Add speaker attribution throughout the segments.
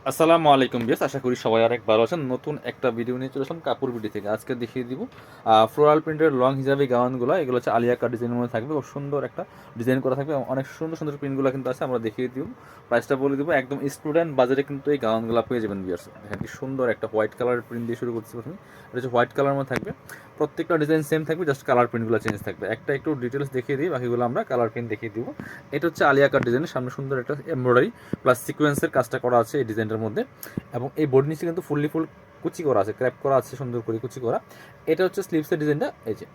Speaker 1: আসসালামু আলাইকুম বিয়াস, আশা করি সবাই অনেক ভালো আছেন। নতুন একটা ভিডিও নিয়ে চলে আসলাম কাপড় বিডি থেকে। আজকে দেখিয়ে দিব ফ্লোরাল প্রিন্টের লং হিসাবে গাউনগুলো। এগুলো হচ্ছে আলিয়া কাট ডিজাইনের মধ্যে থাকবে, খুব সুন্দর একটা ডিজাইন করা থাকবে এবং অনেক সুন্দর সুন্দর প্রিন্টগুলো কিন্তু আছে। আমরা দেখিয়ে দিব, প্রাইসটা বলে দিব। একদম স্টুডেন্ট বাজারে কিন্তু এই গাউনগুলো পেয়ে যাবেন বিয়াস। দেখেন কি সুন্দর একটা হোয়াইট কালারের প্রিন্ট দিয়ে শুরু করছি প্রথমে। এটা হচ্ছে হোয়াইট কালারের মধ্যে থাকবে, প্রত্যেকটা ডিজাইন সেম থাকবে, জাস্ট কালার প্রিন্টগুলো চেঞ্জ থাকবে। একটা একটু ডিটেলস দেখিয়ে দিই, বাকিগুলো আমরা কালার প্রিন্ট দেখিয়ে দিব। এটা হচ্ছে আলিয়া কাট ডিজাইনের, সামনে সুন্দর একটা এমব্রয়ডারি প্লাস সিকোয়েন্সের কাজটা করা আছে এই ডিজাইনটার মধ্যে। এবং এই বডি নিচে কিন্তু ফুল কুচি করা আছে, ক্র্যাপ করা আছে, সুন্দর করে কুচি করা। এটা হচ্ছে স্লিভসের ডিজাইনটা। এই যে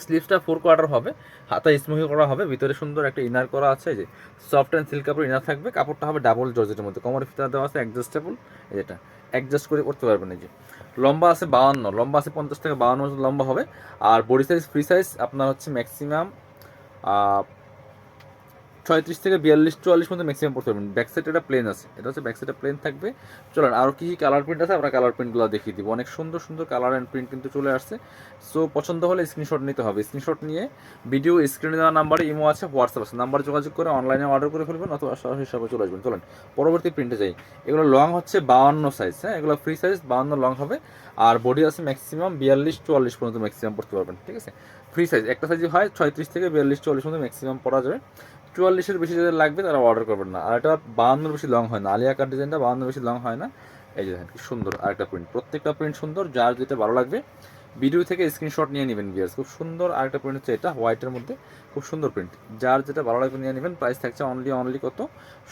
Speaker 1: স্লিভসটা 4 কোয়ার্টার হবে, হাতা স্মুহি করা হবে, ভিতরে সুন্দর একটা ইনার করা আছে। এই যে সফট অ্যান্ড সিল্ক কাপড় ইনার থাকবে, কাপড়টা হবে ডাবল জর্জেটের মধ্যে, কোমরে ফিতা দেওয়া আছে অ্যাডজাস্টেবল। যেটা অ্যাডজাস্ট করে করতে পারবেন। এই যে লম্বা আছে 52, লম্বা আছে 50 থেকে 52 লম্বা হবে। আর বডি সাইজ ফ্রি সাইজ আপনার হচ্ছে ম্যাক্সিমাম 36 থেকে 42 44 মধ্যে ম্যাক্সিমাম পড়তে পারবেন। ব্যাক সাইড এটা প্লেন আছে, এটা হচ্ছে ব্যাক সাইডটা প্লেন থাকবে। চলেন আরও কী কী কালার প্রিন্ট আছে আমরা কালার প্রিন্টগুলো দেখিয়ে দিব। অনেক সুন্দর সুন্দর কালার অ্যান্ড প্রিন্ট কিন্তু চলে আসছে। সো পছন্দ হলে স্ক্রিনশট নিতে হবে। স্ক্রিনশট নিয়ে ভিডিও স্ক্রিনে দেওয়া নাম্বারে ইমো আছে, হোয়াটসঅ্যাপ আছে, নাম্বার যোগাযোগ করে অনলাইনে অর্ডার করে ফেলবেন অথবা সরাসরি হিসাবে চলে আসবেন। চলেন পরবর্তী প্রিন্টে যাই। এগুলো লং হচ্ছে 52 সাইজ, হ্যাঁ এগুলো ফ্রি সাইজ 52 লং হবে। আর বডি আছে ম্যাক্সিমাম 42 44 পর্যন্ত ম্যাক্সিমাম পড়তে পারবেন, ঠিক আছে। ফ্রি সাইজ একটা সাইজই হয় 36 থেকে 42 44 পর্যন্ত ম্যাক্সিমাম পড়া যাবে। 44-এর বেশি যাদের লাগবে তারা অর্ডার করবেন না। আর এটা 52-এর বেশি লং হয় না, আলিয়া কাট ডিজাইনটা 52-এর বেশি লং হয় না। এই যে দেখেন কি সুন্দর আরেকটা প্রিন্ট, প্রত্যেকটা প্রিন্ট সুন্দর, যার যেটা ভালো লাগবে ভিডিও থেকে স্ক্রিনশট নিয়ে নেবেন ভিউয়ার্স। খুব সুন্দর আরেকটা প্রিন্ট হচ্ছে এটা হোয়াইটের মধ্যে, খুব সুন্দর প্রিন্ট, যার যেটা ভালো লাগবে নিয়ে নেবেন। প্রাইস থাকছে অনলি কত,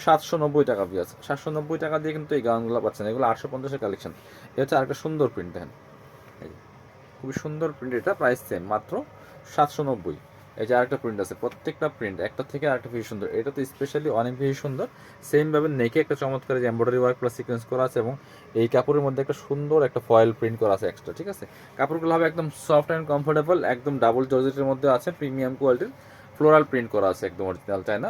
Speaker 1: 790 টাকা ভিউয়ার্স। 790 টাকা দিয়ে কিন্তু এই গাউনগুলো পাচ্ছেন, এগুলো 850-এর কালেকশন। এটা হচ্ছে আরেকটা সুন্দর প্রিন্ট, দেখেন এই যে খুবই সুন্দর প্রিন্ট, এটা প্রাইস সেম মাত্র 790। এই যে আরেকটা প্রিন্ট আছে, প্রত্যেকটা প্রিন্ট একটা থেকে আরেকটা বেশি সুন্দর। এটা তো স্পেশালি অনেক বেশি সুন্দর। সেমভাবে নেকে একটা চমৎকার যে এমব্রয়ডারি ওয়ার্ক প্লাস সিকোয়েন্স করা আছে এবং এই কাপড়ের মধ্যে একটা সুন্দর একটা ফয়েল প্রিন্ট করা আছে এক্সট্রা, ঠিক আছে। কাপড়গুলো হবে একদম সফট অ্যান্ড কমফোর্টেবল, একদম ডাবল জর্জেটের মধ্যে আছে, প্রিমিয়াম কোয়ালিটির ফ্লোরাল প্রিন্ট করা আছে, একদম অরিজিনাল চায়না।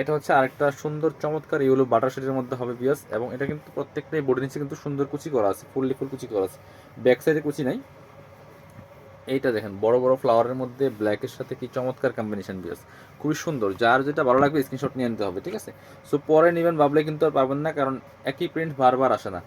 Speaker 1: এটা হচ্ছে আরেকটা সুন্দর চমৎকার ইয়েলো বাটার শেডের মধ্যে হবে বিয়াস। এবং এটা কিন্তু প্রত্যেকটাই বডি নিচে কিন্তু সুন্দর কুচি করা আছে, ফুল কুচি করা আছে, ব্যাক সাইডে কুচি নাই। এইটা দেখেন বড় বড় ফ্লাওয়ারের মধ্যে ব্ল্যাকের সাথে কি চমৎকার কম্বিনেশন বিয়াস, খুবই সুন্দর। যার যেটা ভালো লাগবে স্ক্রিনশট নিয়ে নিতে হবে, ঠিক আছে। সো পরে নেবেন ভাবলে কিন্তু আর পাবেন না, কারণ একই প্রিন্ট বারবার আসে না।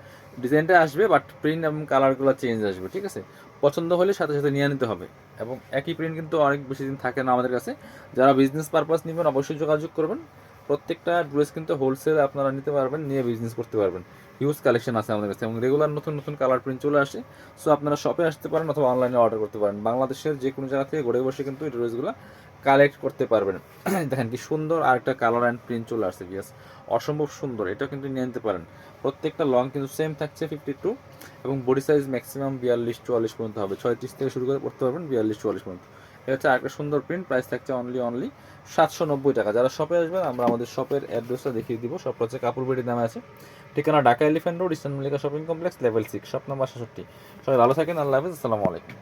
Speaker 1: ডিজাইনটা আসবে বাট প্রিন্ট এবং কালারগুলো চেঞ্জ আসবে, ঠিক আছে। পছন্দ হলে সাথে সাথে নিয়ে নিতে হবে। এবং একই প্রিন্ট কিন্তু অনেক বেশি দিন থাকে না আমাদের কাছে। যারা বিজনেস পারপাস নেবেন অবশ্যই যোগাযোগ করবেন। প্রত্যেকটা ড্রেস কিন্তু হোলসেল আপনারা নিতে পারবেন, নিয়ে বিজনেস করতে পারবেন। হিউজ কালেকশন আছে আমাদের কাছে এবং রেগুলার নতুন নতুন কালার প্রিন্ট চলে আসে। সো আপনারা শপে আসতে পারেন অথবা অনলাইনে অর্ডার করতে পারেন। বাংলাদেশের যে কোনো জায়গা থেকে ঘরে বসে কিন্তু এই ড্রেসগুলো কালেক্ট করতে পারবেন। দেখেন কি সুন্দর আরেকটা কালার অ্যান্ড প্রিন্ট চলে আসছে বিয়াস, অসম্ভব সুন্দর। এটা কিন্তু নিয়ে নিতে পারেন। প্রত্যেকটা লং কিন্তু সেম থাকছে 52 এবং বডি সাইজ ম্যাক্সিমাম 42 44 পর্যন্ত হবে। 36 থেকে শুরু করে পড়তে পারবেন 42 44 পর্যন্ত। এটা হচ্ছে আরেকটা সুন্দর প্রিন্ট, প্রাইস থাকছে অনলি 790 টাকা। যারা শপে আসবেন আমরা আমাদের শপের অ্যাড্রেসটা দেখিয়ে দিব। শপটা হচ্ছে কাপড় বিডির নামে আছে, ঠিকানা Dhaka elephant road, eastern Mallika shopping complex, level 6, shop number 66। সবাই ভালো থাকেন, আল্লাহ হাফেজ, আসসালামু আলাইকুম।